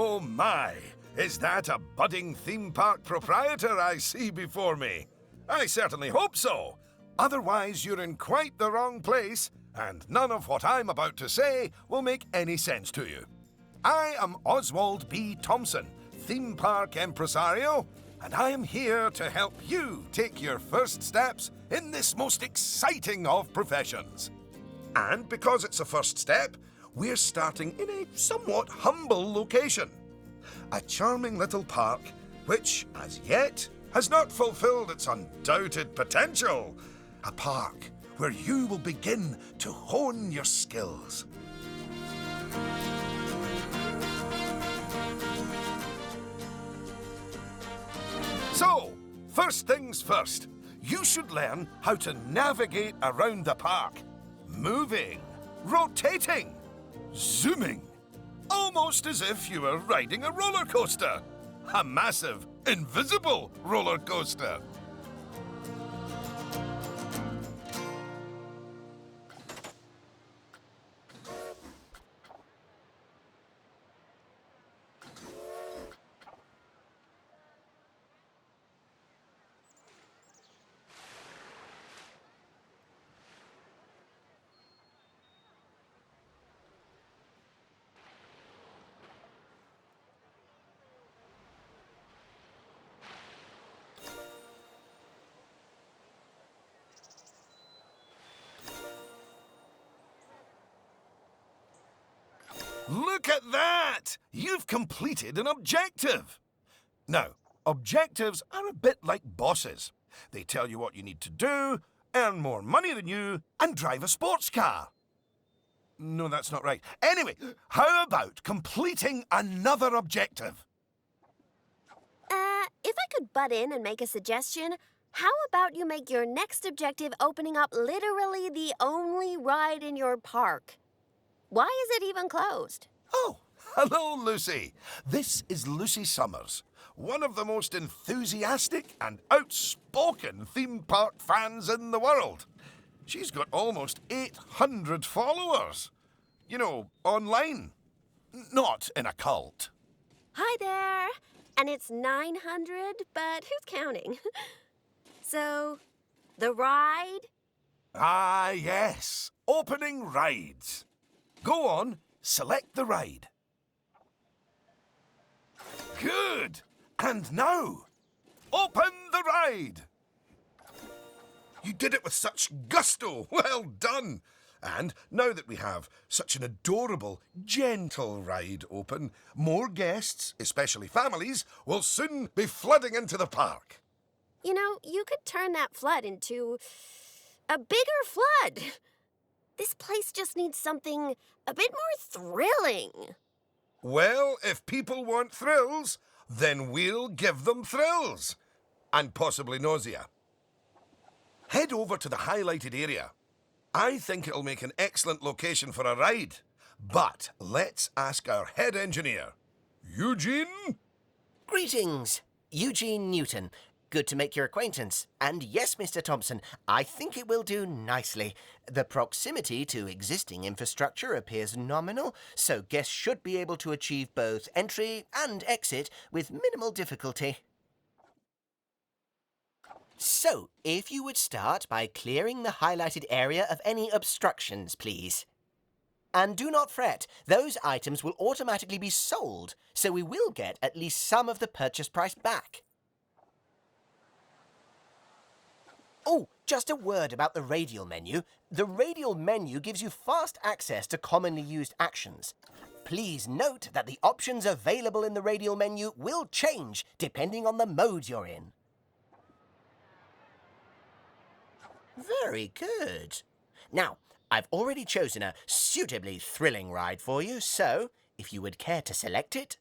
Oh my! Is that a budding theme park proprietor I see before me? I certainly hope so. Otherwise, you're in quite the wrong place, and none of what I'm about to say will make any sense to you. I am Oswald B. Thompson, theme park impresario, and I am here to help you take your first steps in this most exciting of professions. And because it's a first step, we're starting in a somewhat humble location. A charming little park, which, as yet, has not fulfilled its undoubted potential. A park where you will begin to hone your skills. So, first things first, you should learn how to navigate around the park. Moving, rotating, zooming. Almost as if you were riding a roller coaster. A massive, invisible roller coaster. Look at that! You've completed an objective! Now, objectives are a bit like bosses. They tell you what you need to do, earn more money than you, and drive a sports car. No, that's not right. Anyway, how about completing another objective? If I could butt in and make a suggestion, how about you make your next objective opening up literally the only ride in your park? Why is it even closed? Oh, hello, Lucy. This is Lucy Summers, one of the most enthusiastic and outspoken theme park fans in the world. She's got almost 800 followers. You know, online. Not in a cult. Hi there. And it's 900, but who's counting? So, the ride? Ah, yes. Opening rides. Go on, select the ride. Good! And now, open the ride! You did it with such gusto. Well done! And now that we have such an adorable, gentle ride open, more guests, especially families, will soon be flooding into the park. You know, you could turn that flood into a bigger flood. This place just needs something a bit more thrilling. Well, if people want thrills, then we'll give them thrills. And possibly nausea. Head over to the highlighted area. I think it'll make an excellent location for a ride. But let's ask our head engineer. Eugene? Greetings, Eugene Newton. Good to make your acquaintance. And yes, Mr. Thompson, I think it will do nicely. The proximity to existing infrastructure appears nominal, so guests should be able to achieve both entry and exit with minimal difficulty. So, if you would start by clearing the highlighted area of any obstructions, please. And do not fret, those items will automatically be sold, so we will get at least some of the purchase price back. Oh, just a word about the radial menu. The radial menu gives you fast access to commonly used actions. Please note that the options available in the radial menu will change depending on the mode you're in. Very good. Now, I've already chosen a suitably thrilling ride for you, so if you would care to select it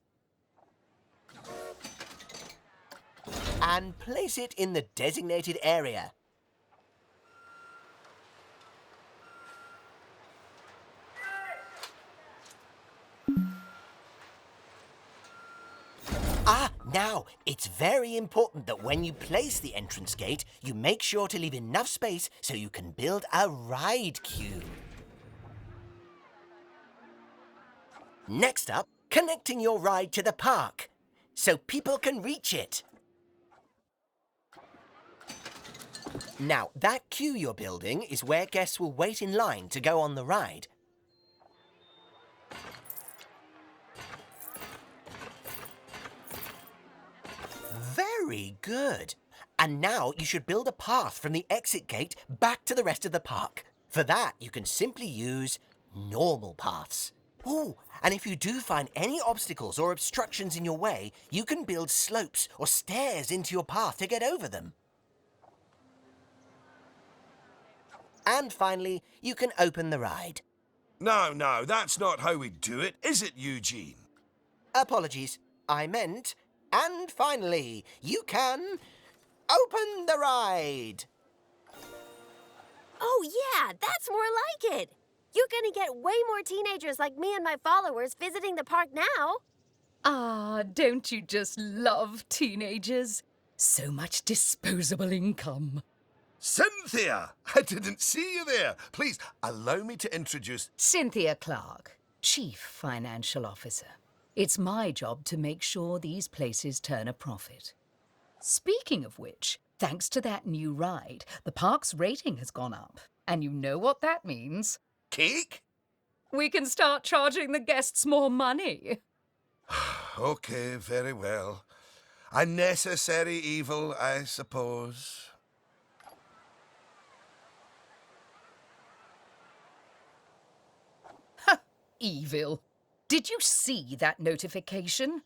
and place it in the designated area. Now, it's very important that when you place the entrance gate, you make sure to leave enough space so you can build a ride queue. Next up, connecting your ride to the park so people can reach it. Now, that queue you're building is where guests will wait in line to go on the ride. Very good. And now you should build a path from the exit gate back to the rest of the park. For that, you can simply use normal paths. Oh, and if you do find any obstacles or obstructions in your way, you can build slopes or stairs into your path to get over them. And finally, you can open the ride. No, that's not how we do it, is it, Eugene? Apologies, I meant, and finally, you can open the ride. Oh, yeah, that's more like it. You're gonna get way more teenagers like me and my followers visiting the park now. Ah, don't you just love teenagers? So much disposable income. Cynthia! I didn't see you there. Please, allow me to introduce... Cynthia Clark, Chief Financial Officer. It's my job to make sure these places turn a profit. Speaking of which, thanks to that new ride, the park's rating has gone up. And you know what that means? Cake? We can start charging the guests more money. Okay, very well. A necessary evil, I suppose. Evil. Did you see that notification?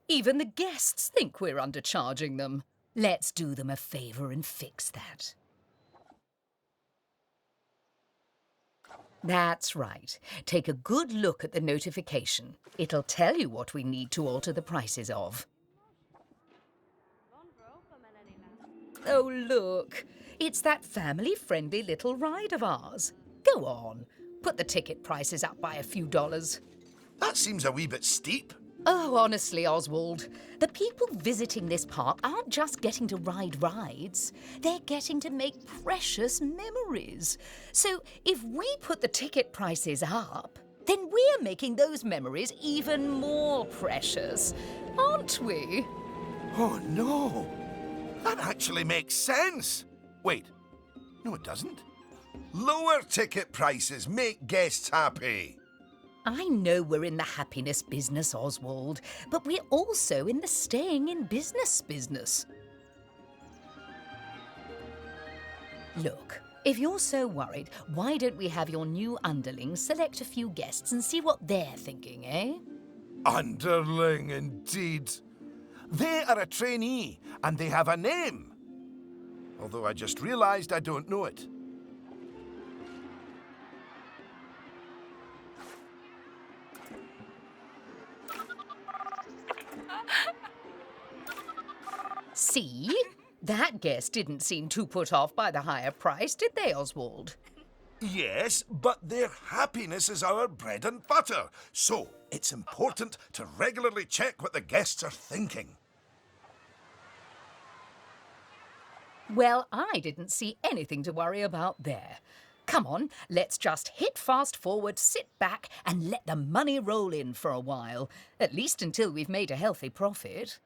Even the guests think we're undercharging them. Let's do them a favour and fix that. That's right. Take a good look at the notification. It'll tell you what we need to alter the prices of. Oh, look. It's that family-friendly little ride of ours. Go on. Put the ticket prices up by a few dollars. That seems a wee bit steep. Oh, honestly, Oswald, the people visiting this park aren't just getting to ride rides. They're getting to make precious memories. So if we put the ticket prices up, then we're making those memories even more precious, aren't we? Oh, no. That actually makes sense. Wait. No, it doesn't. Lower ticket prices make guests happy. I know we're in the happiness business, Oswald, but we're also in the staying in business. Look, if you're so worried, why don't we have your new underlings select a few guests and see what they're thinking, eh? Underling, indeed. They are a trainee, and they have a name. Although I just realised I don't know it. See? That guest didn't seem too put off by the higher price, did they, Oswald? Yes, but their happiness is our bread and butter. So it's important to regularly check what the guests are thinking. Well, I didn't see anything to worry about there. Come on, let's just hit fast forward, sit back, and let the money roll in for a while. At least until we've made a healthy profit.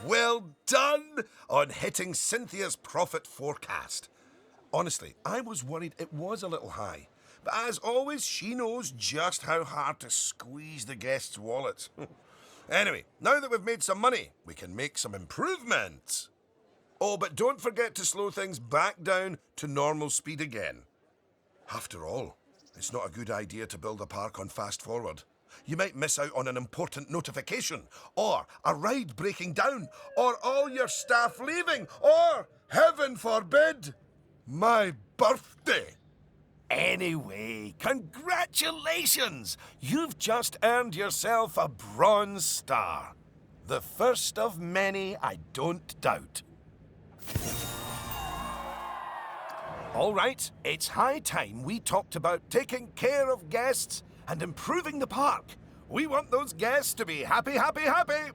Well done on hitting Cynthia's profit forecast. Honestly, I was worried it was a little high. But as always, she knows just how hard to squeeze the guests' wallets. Anyway, now that we've made some money, we can make some improvements. Oh, but don't forget to slow things back down to normal speed again. After all, it's not a good idea to build a park on fast forward. You might miss out on an important notification, or a ride breaking down, or all your staff leaving, or, heaven forbid, my birthday. Anyway, congratulations! You've just earned yourself a bronze star. The first of many, I don't doubt. All right, it's high time we talked about taking care of guests and improving the park. We want those guests to be happy, happy, happy.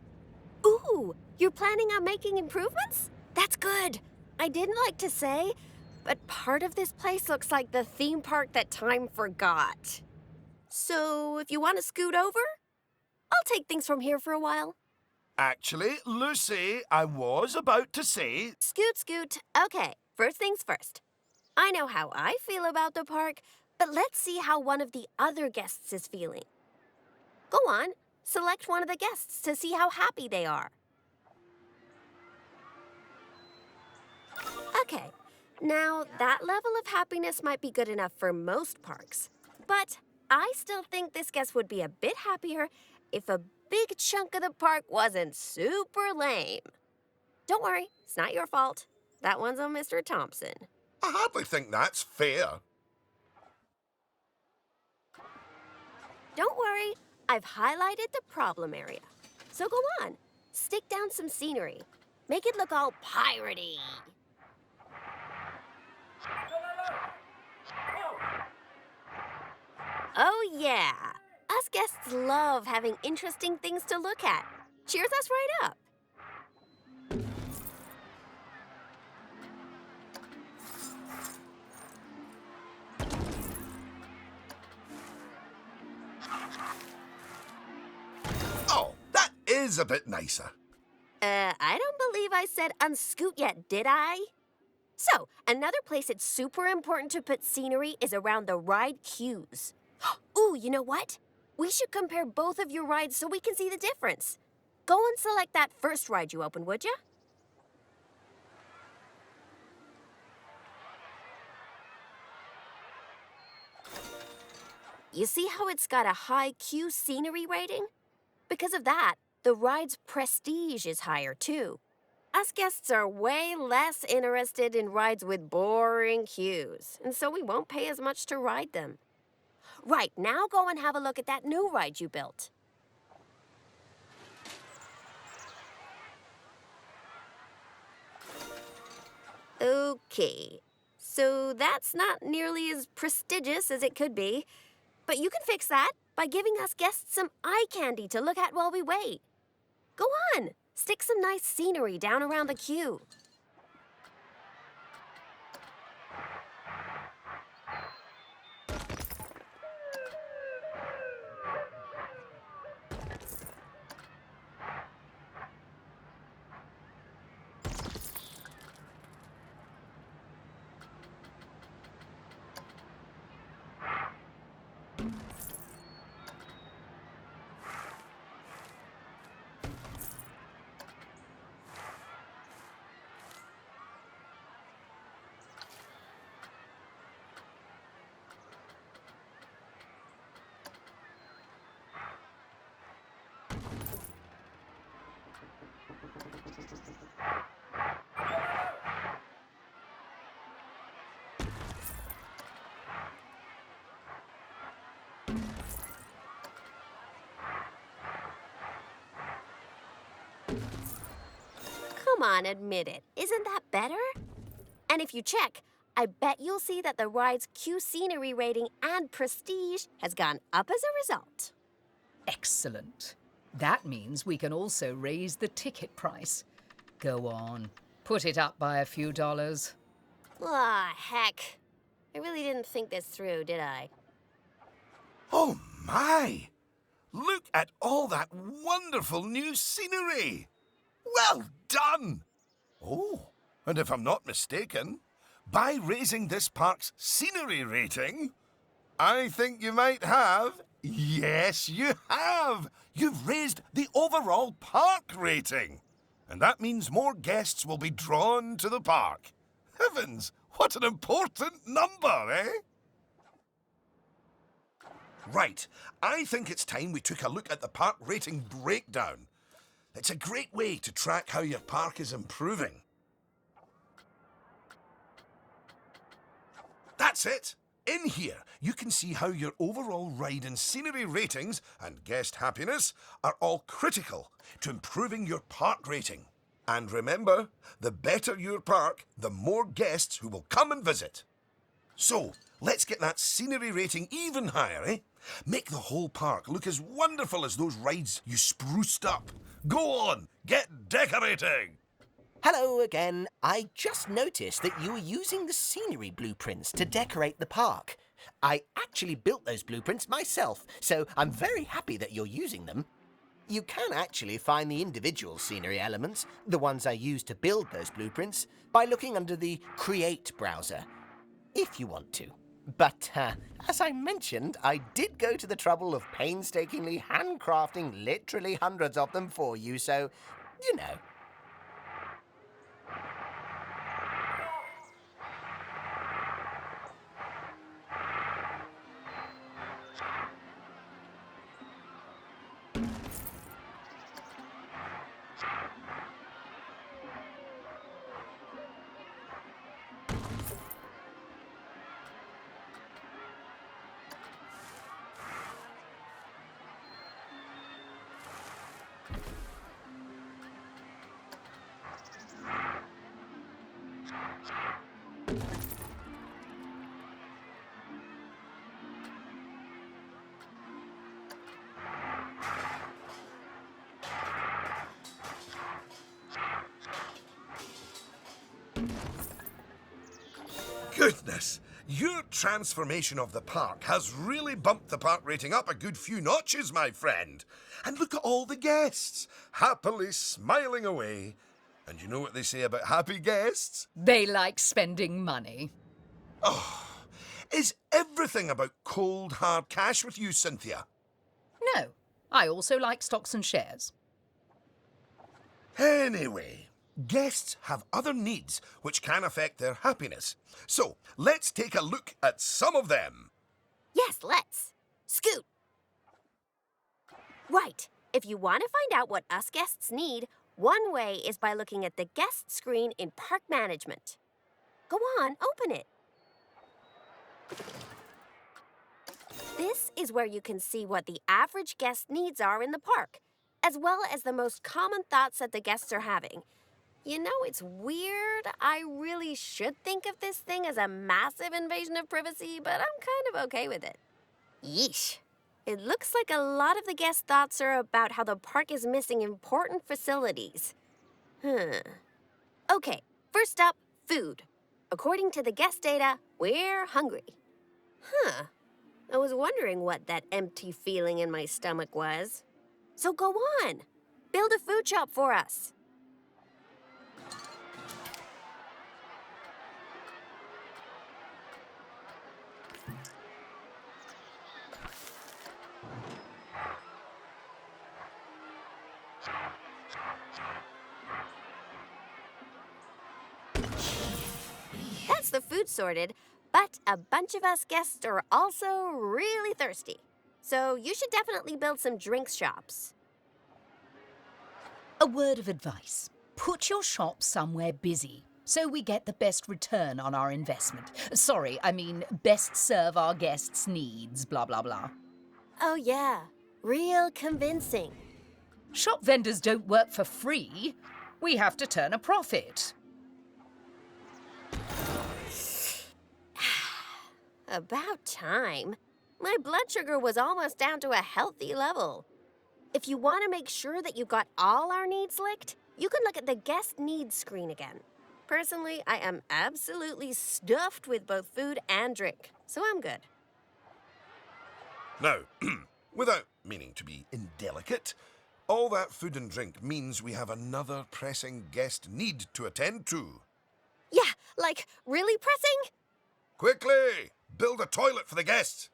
Ooh, you're planning on making improvements? That's good. I didn't like to say, but part of this place looks like the theme park that time forgot. So if you want to scoot over, I'll take things from here for a while. Actually, Lucy, I was about to say... Scoot, scoot. Okay, first things first. I know how I feel about the park, but let's see how one of the other guests is feeling. Go on, select one of the guests to see how happy they are. Okay, now that level of happiness might be good enough for most parks, but I still think this guest would be a bit happier if a big chunk of the park wasn't super lame. Don't worry, it's not your fault. That one's on Mr. Thompson. I hardly think that's fair. Don't worry, I've highlighted the problem area. So go on, stick down some scenery. Make it look all piratey. Oh yeah, us guests love having interesting things to look at. Cheers us right up. Oh, that is a bit nicer. I don't believe I said unscoot yet, did I? So, another place it's super important to put scenery is around the ride queues. Ooh, you know what? We should compare both of your rides so we can see the difference. Go and select that first ride you opened, would ya? You see how it's got a high queue scenery rating? Because of that, the ride's prestige is higher too. Us guests are way less interested in rides with boring queues, and so we won't pay as much to ride them. Right, now go and have a look at that new ride you built. Okay, so that's not nearly as prestigious as it could be, but you can fix that by giving us guests some eye candy to look at while we wait. Go on, stick some nice scenery down around the queue. Come on, admit it. Isn't that better? And if you check, I bet you'll see that the ride's queue scenery rating and prestige has gone up as a result. Excellent. That means we can also raise the ticket price. Go on, put it up by a few dollars. Ah, heck. I really didn't think this through, did I? Oh my! Look at all that wonderful new scenery! Well done! Oh, and if I'm not mistaken, by raising this park's scenery rating, I think you might have... Yes, you have! You've raised the overall park rating. And that means more guests will be drawn to the park. Heavens, what an important number, eh? Right, I think it's time we took a look at the park rating breakdown. It's a great way to track how your park is improving. That's it! In here, you can see how your overall ride and scenery ratings and guest happiness are all critical to improving your park rating. And remember, the better your park, the more guests who will come and visit. So, let's get that scenery rating even higher, eh? Make the whole park look as wonderful as those rides you spruced up. Go on, get decorating! Hello again. I just noticed that you were using the scenery blueprints to decorate the park. I actually built those blueprints myself, so I'm very happy that you're using them. You can actually find the individual scenery elements, the ones I used to build those blueprints, by looking under the Create browser, if you want to. But, as I mentioned, I did go to the trouble of painstakingly handcrafting literally hundreds of them for you, so, you know. Goodness, your transformation of the park has really bumped the park rating up a good few notches, my friend. And look at all the guests, happily smiling away. And you know what they say about happy guests? They like spending money. Oh, is everything about cold, hard cash with you, Cynthia? No, I also like stocks and shares. Anyway, guests have other needs which can affect their happiness. So, let's take a look at some of them. Yes, let's. Scoot. Right. If you want to find out what us guests need, one way is by looking at the guest screen in Park Management. Go on, open it. This is where you can see what the average guest needs are in the park, as well as the most common thoughts that the guests are having. You know, it's weird. I really should think of this thing as a massive invasion of privacy, but I'm kind of okay with it. Yeesh. It looks like a lot of the guest thoughts are about how the park is missing important facilities. Okay, first up, food. According to the guest data, we're hungry. I was wondering what that empty feeling in my stomach was. So go on, build a food shop for us. That's the food sorted, but a bunch of us guests are also really thirsty. So you should definitely build some drinks shops. A word of advice. Put your shop somewhere busy, so we get the best return on our investment. Sorry, I mean best serve our guests' needs, blah, blah, blah. Oh yeah, real convincing. Shop vendors don't work for free. We have to turn a profit. About time. My blood sugar was almost down to a healthy level. If you want to make sure that you got all our needs licked, you can look at the guest needs screen again. Personally, I am absolutely stuffed with both food and drink, so I'm good. Now, without meaning to be indelicate, All that food and drink means we have another pressing guest need to attend to. Yeah, like, really pressing? Quickly! Build a toilet for the guests.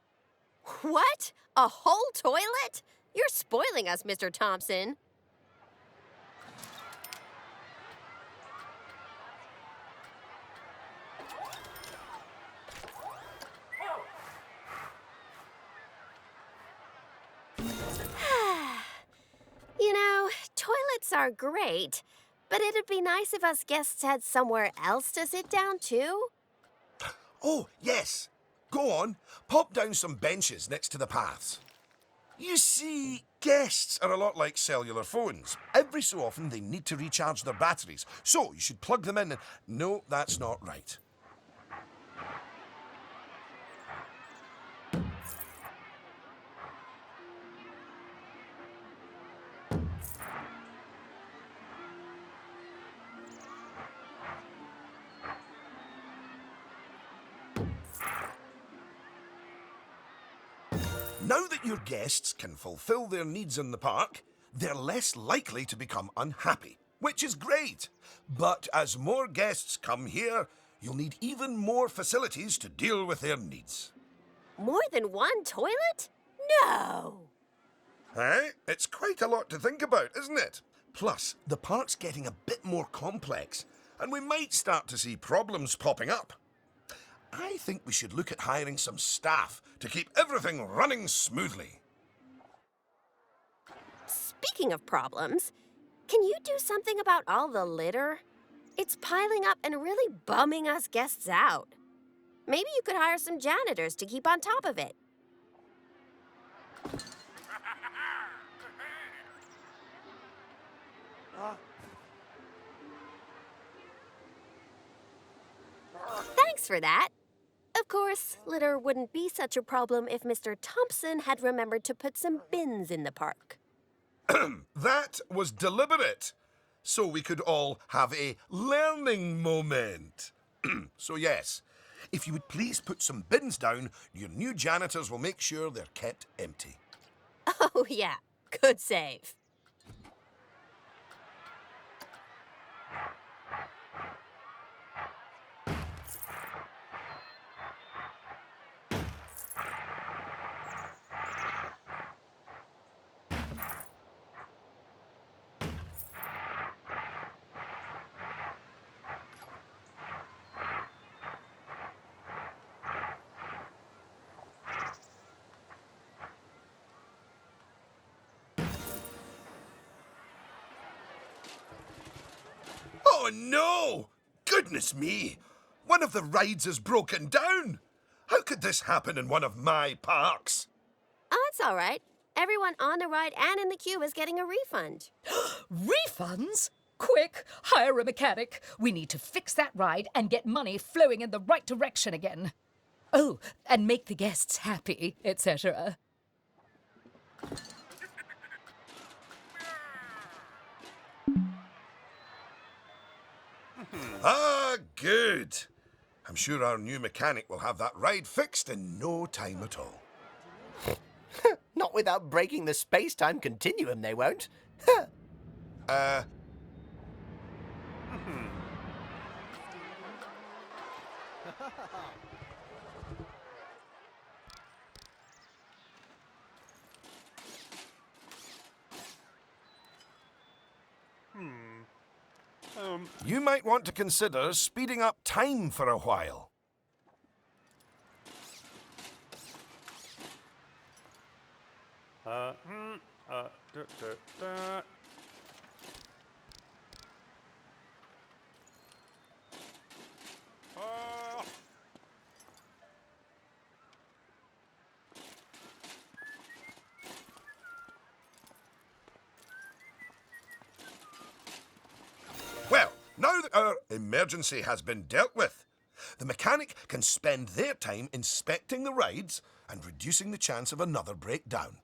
What? A whole toilet? You're spoiling us, Mr. Thompson. You know, toilets are great, but it'd be nice if us guests had somewhere else to sit down, too. Oh, yes. Go on. Pop down some benches next to the paths. You see, guests are a lot like cellular phones. Every so often they need to recharge their batteries, so you should plug them in and... No, that's not right. Now that your guests can fulfill their needs in the park, they're less likely to become unhappy, which is great. But as more guests come here, you'll need even more facilities to deal with their needs. More than one toilet? No! Eh? It's quite a lot to think about, isn't it? Plus, the park's getting a bit more complex, and we might start to see problems popping up. I think we should look at hiring some staff to keep everything running smoothly. Speaking of problems, can you do something about all the litter? It's piling up and really bumming us guests out. Maybe you could hire some janitors to keep on top of it. Thanks for that. Of course, litter wouldn't be such a problem if Mr. Thompson had remembered to put some bins in the park. That was deliberate, so we could all have a learning moment. So yes, if you would please put some bins down, your new janitors will make sure they're kept empty. Oh, yeah. Good save. Oh no! Goodness me! One of the rides is broken down! How could this happen in one of my parks? Oh, it's all right. Everyone on the ride and in the queue is getting a refund. Refunds? Quick, hire a mechanic. We need to fix that ride and get money flowing in the right direction again. Oh, and make the guests happy, etc. Ah, good. I'm sure our new mechanic will have that ride fixed in no time at all. Not without breaking the space-time continuum, they won't. You might want to consider speeding up time for a while. Well, now that our emergency has been dealt with, the mechanic can spend their time inspecting the rides and reducing the chance of another breakdown.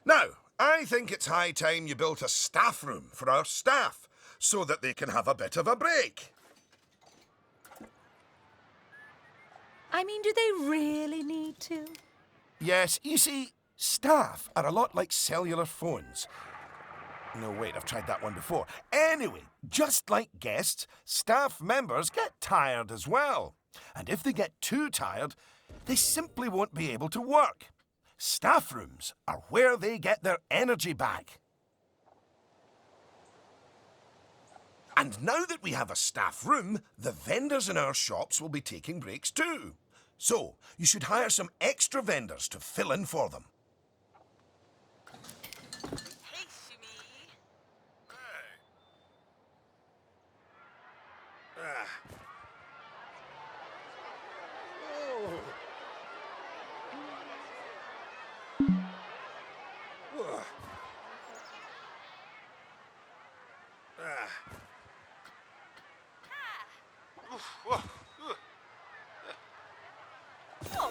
Now, I think it's high time you built a staff room for our staff so that they can have a bit of a break. I mean, do they really need to? Yes, you see, staff are a lot like cellular phones. No, wait, I've tried that one before. Anyway, just like guests, staff members get tired as well. And if they get too tired, they simply won't be able to work. Staff rooms are where they get their energy back. And now that we have a staff room, the vendors in our shops will be taking breaks too. So, you should hire some extra vendors to fill in for them. Hey, Shimmy.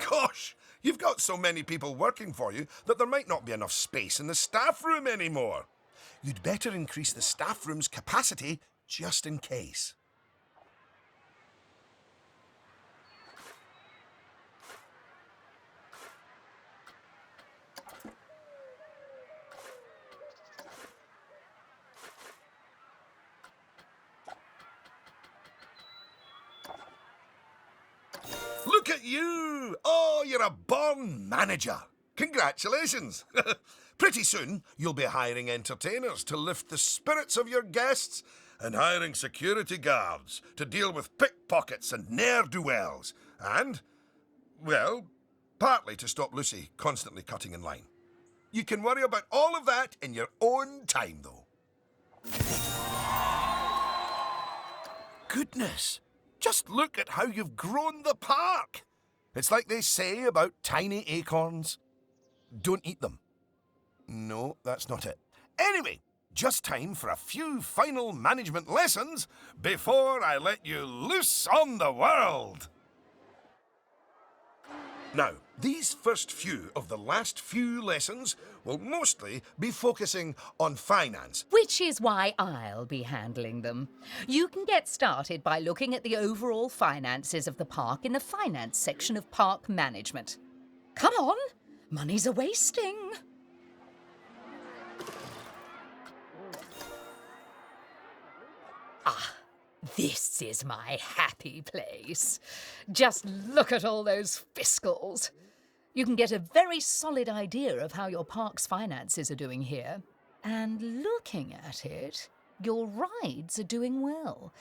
Gosh, you've got so many people working for you that there might not be enough space in the staff room anymore. You'd better increase the staff room's capacity just in case. Look at you! Oh, you're a born manager. Congratulations. Pretty soon, you'll be hiring entertainers to lift the spirits of your guests and hiring security guards to deal with pickpockets and ne'er-do-wells. And, well, partly to stop Lucy constantly cutting in line. You can worry about all of that in your own time, though. Goodness! Just look at how you've grown the park. It's like they say about tiny acorns. Don't eat them. No, that's not it. Anyway, just time for a few final management lessons before I let you loose on the world. Now, these first few of the last few lessons will mostly be focusing on finance. Which is why I'll be handling them. You can get started by looking at the overall finances of the park in the finance section of park management. Come on, money's a-wasting. This is my happy place. Just look at all those fiscals. You can get a very solid idea of how your park's finances are doing here. And looking at it, your rides are doing well.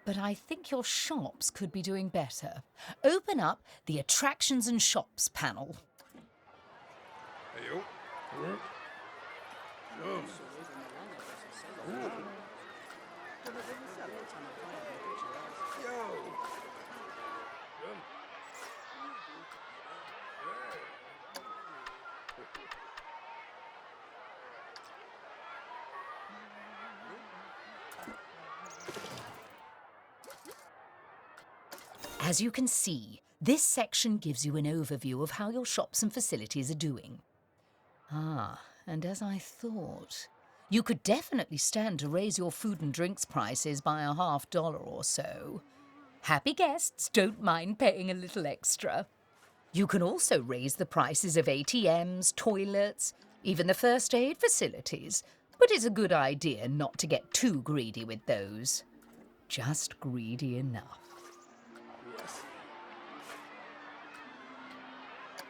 But I think your shops could be doing better. Open up the Attractions and Shops panel. As you can see, this section gives you an overview of how your shops and facilities are doing. And as I thought, you could definitely stand to raise your food and drinks prices by $50 or so. Happy guests don't mind paying a little extra. You can also raise the prices of ATMs, toilets, even the first aid facilities, but it's a good idea not to get too greedy with those. Just greedy enough.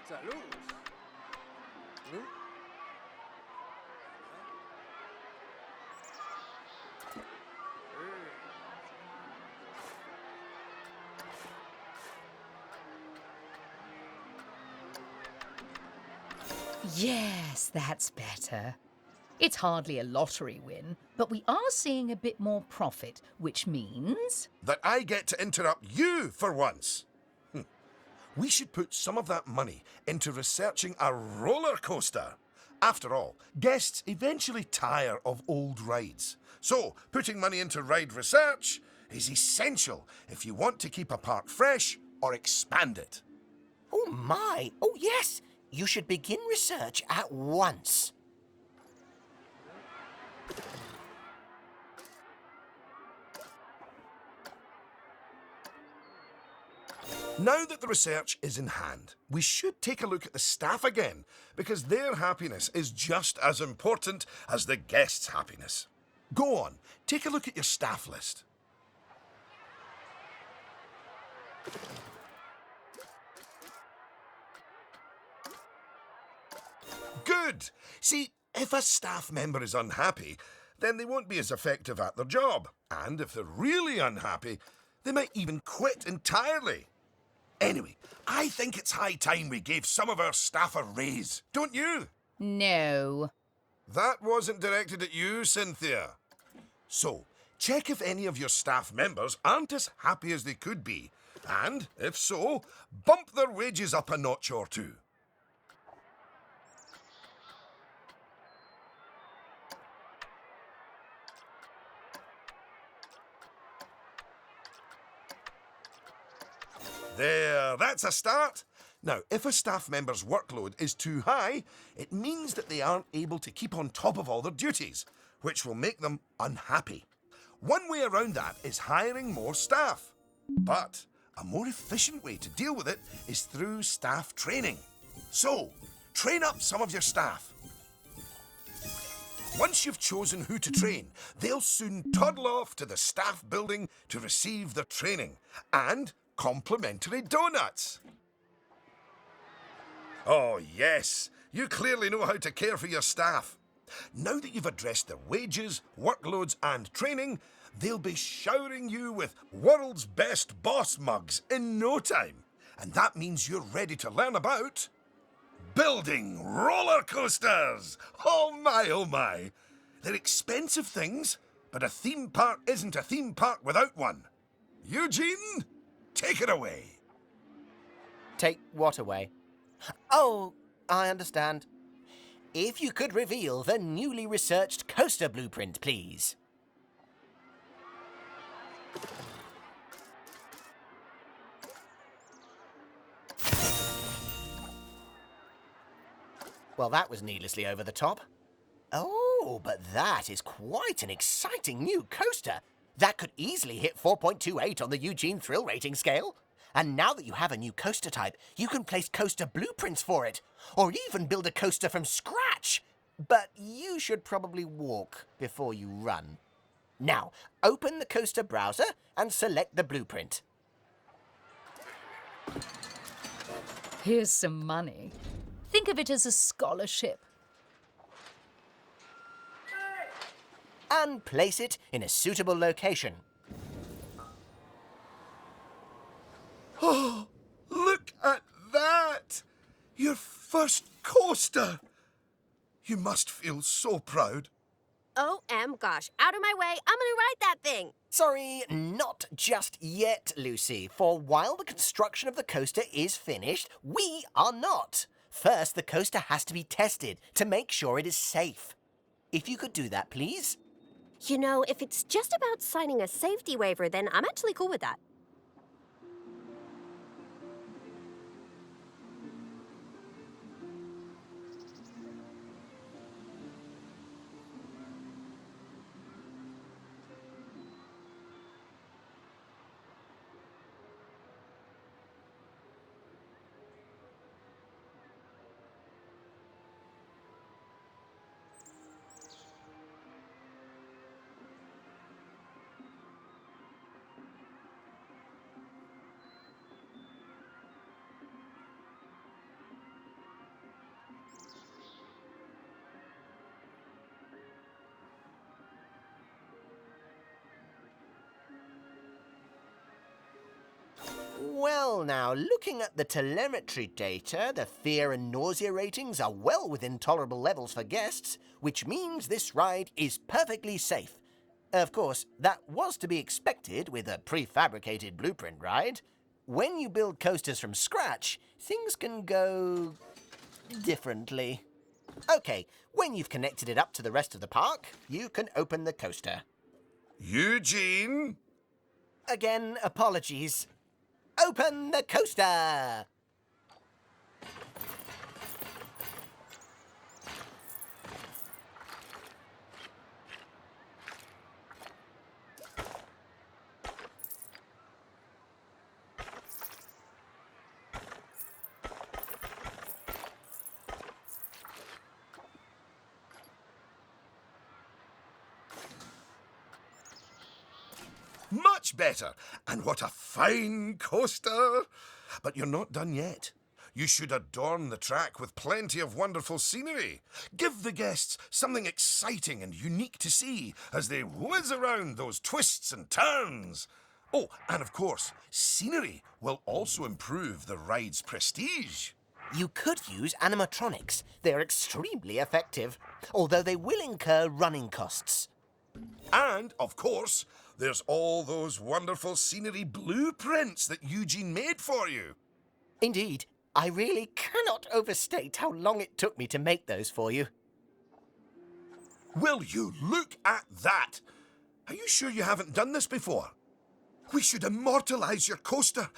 Salud. Yes, that's better. It's hardly a lottery win, but we are seeing a bit more profit, which means... that I get to interrupt you for once. We should put some of that money into researching a roller coaster. After all, guests eventually tire of old rides. So, putting money into ride research is essential if you want to keep a park fresh or expand it. Oh my! Oh yes! You should begin research at once. Now that the research is in hand, we should take a look at the staff again, because their happiness is just as important as the guests' happiness. Go on, take a look at your staff list. Good! See, if a staff member is unhappy, then they won't be as effective at their job. And if they're really unhappy, they might even quit entirely. Anyway, I think it's high time we gave some of our staff a raise, don't you? No. That wasn't directed at you, Cynthia. So, check if any of your staff members aren't as happy as they could be. And, if so, bump their wages up a notch or two. There, that's a start. Now, if a staff member's workload is too high, it means that they aren't able to keep on top of all their duties, which will make them unhappy. One way around that is hiring more staff. But a more efficient way to deal with it is through staff training. So, train up some of your staff. Once you've chosen who to train, they'll soon toddle off to the staff building to receive their training and complimentary donuts. Oh, yes, you clearly know how to care for your staff. Now that you've addressed their wages, workloads, and training, they'll be showering you with world's best boss mugs in no time. And that means you're ready to learn about building roller coasters. Oh my, oh my. They're expensive things, but a theme park isn't a theme park without one. Eugene, take it away. Take what away? Oh, I understand. If you could reveal the newly researched coaster blueprint, please. Well, that was needlessly over the top. Oh, but that is quite an exciting new coaster. That could easily hit 4.28 on the Eugene Thrill Rating scale. And now that you have a new coaster type, you can place coaster blueprints for it, or even build a coaster from scratch. But you should probably walk before you run. Now, open the coaster browser and select the blueprint. Here's some money. Think of it as a scholarship. And place it in a suitable location. Oh, look at that! Your first coaster! You must feel so proud. Gosh, out of my way, I'm gonna ride that thing. Sorry, not just yet, Lucy. For while the construction of the coaster is finished, we are not. First, the coaster has to be tested to make sure it is safe. If you could do that, please. You know, if it's just about signing a safety waiver, then I'm actually cool with that. Well now, looking at the telemetry data, the fear and nausea ratings are well within tolerable levels for guests, which means this ride is perfectly safe. Of course, that was to be expected with a prefabricated blueprint ride. When you build coasters from scratch, things can go differently. Okay, when you've connected it up to the rest of the park, you can open the coaster. Eugene? Again, apologies. Open the coaster! much better. And what a fine coaster! But you're not done yet. You should adorn the track with plenty of wonderful scenery. Give the guests something exciting and unique to see as they whiz around those twists and turns. Oh, and of course, scenery will also improve the ride's prestige. You could use animatronics. They're extremely effective, although they will incur running costs. And, of course, there's all those wonderful scenery blueprints that Eugene made for you. Indeed, I really cannot overstate how long it took me to make those for you. Will you look at that? Are you sure you haven't done this before? We should immortalize your coaster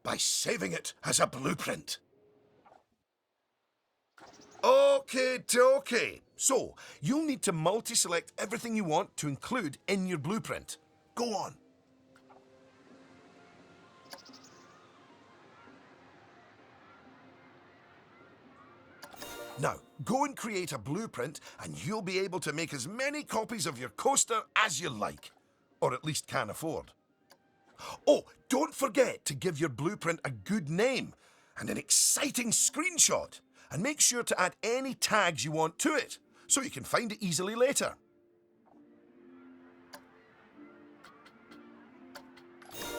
by saving it as a blueprint. Okay. So, you'll need to multi-select everything you want to include in your blueprint. Go on. Now, go and create a blueprint and you'll be able to make as many copies of your coaster as you like. Or at least can afford. Oh, don't forget to give your blueprint a good name and an exciting screenshot. And make sure to add any tags you want to it, so you can find it easily later.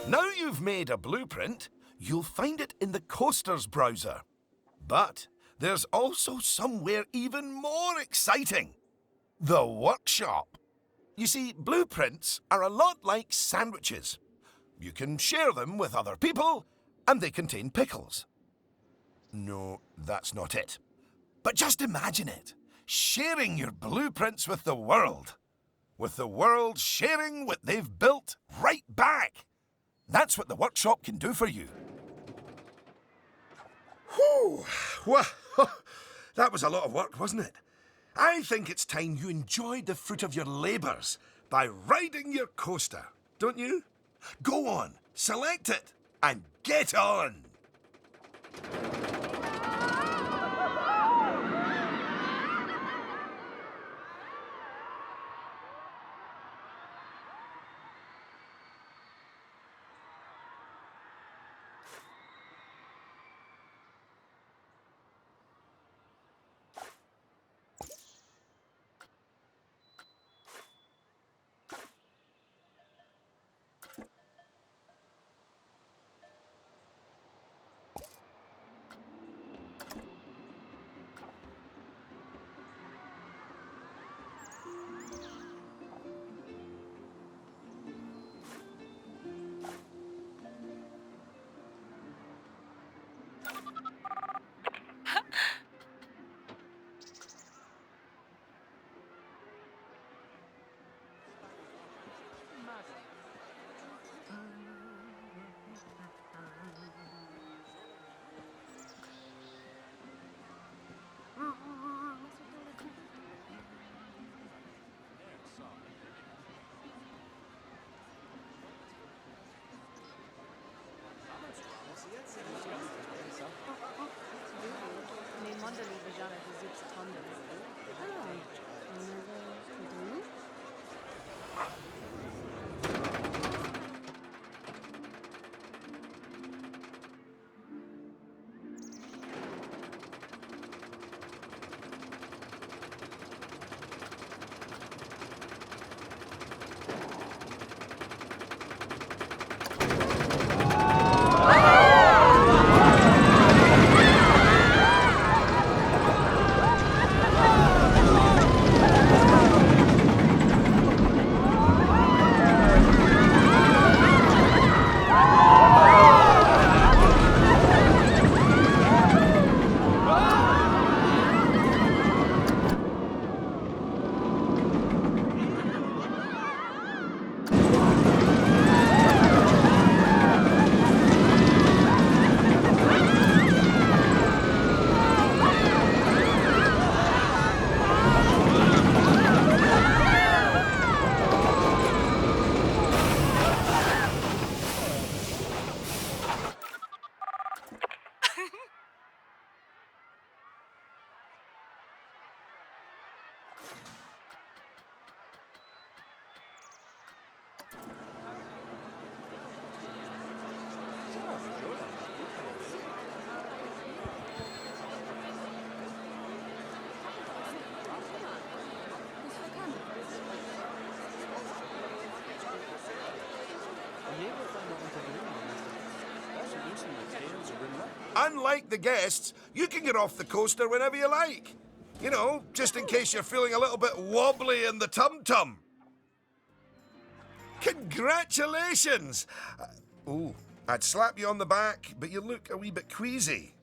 Now you've made a blueprint, you'll find it in the Coasters browser. But there's also somewhere even more exciting. The workshop. You see, blueprints are a lot like sandwiches. You can share them with other people, and they contain pickles. No, that's not it. But just imagine it. Sharing your blueprints with the world. With the world sharing what they've built right back. That's what the workshop can do for you. Whew. Well, that was a lot of work, wasn't it? I think it's time you enjoyed the fruit of your labours by riding your coaster, don't you? Go on, select it, and get on! Nee, Mondelez Vajana für 7 Tonnen. Unlike the guests, you can get off the coaster whenever you like. You know, just in case you're feeling a little bit wobbly in the tum-tum. Congratulations! Oh, I'd slap you on the back, but you look a wee bit queasy.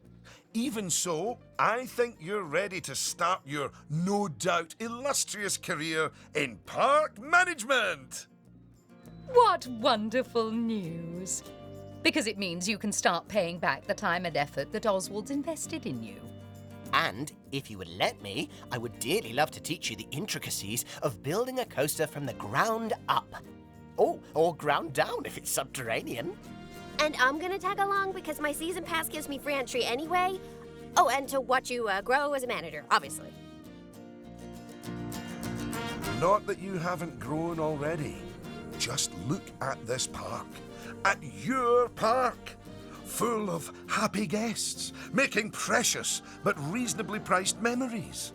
Even so, I think you're ready to start your no doubt illustrious career in park management. What wonderful news! Because it means you can start paying back the time and effort that Oswald's invested in you. And if you would let me, I would dearly love to teach you the intricacies of building a coaster from the ground up. Oh, or ground down if it's subterranean. And I'm gonna tag along because my season pass gives me free entry anyway. Oh, and to watch you grow as a manager, obviously. Not that you haven't grown already. Just look at this park. At your park. Full of happy guests, making precious but reasonably priced memories.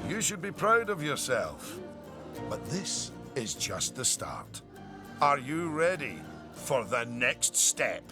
You should be proud of yourself. But this is just the start. Are you ready for the next step?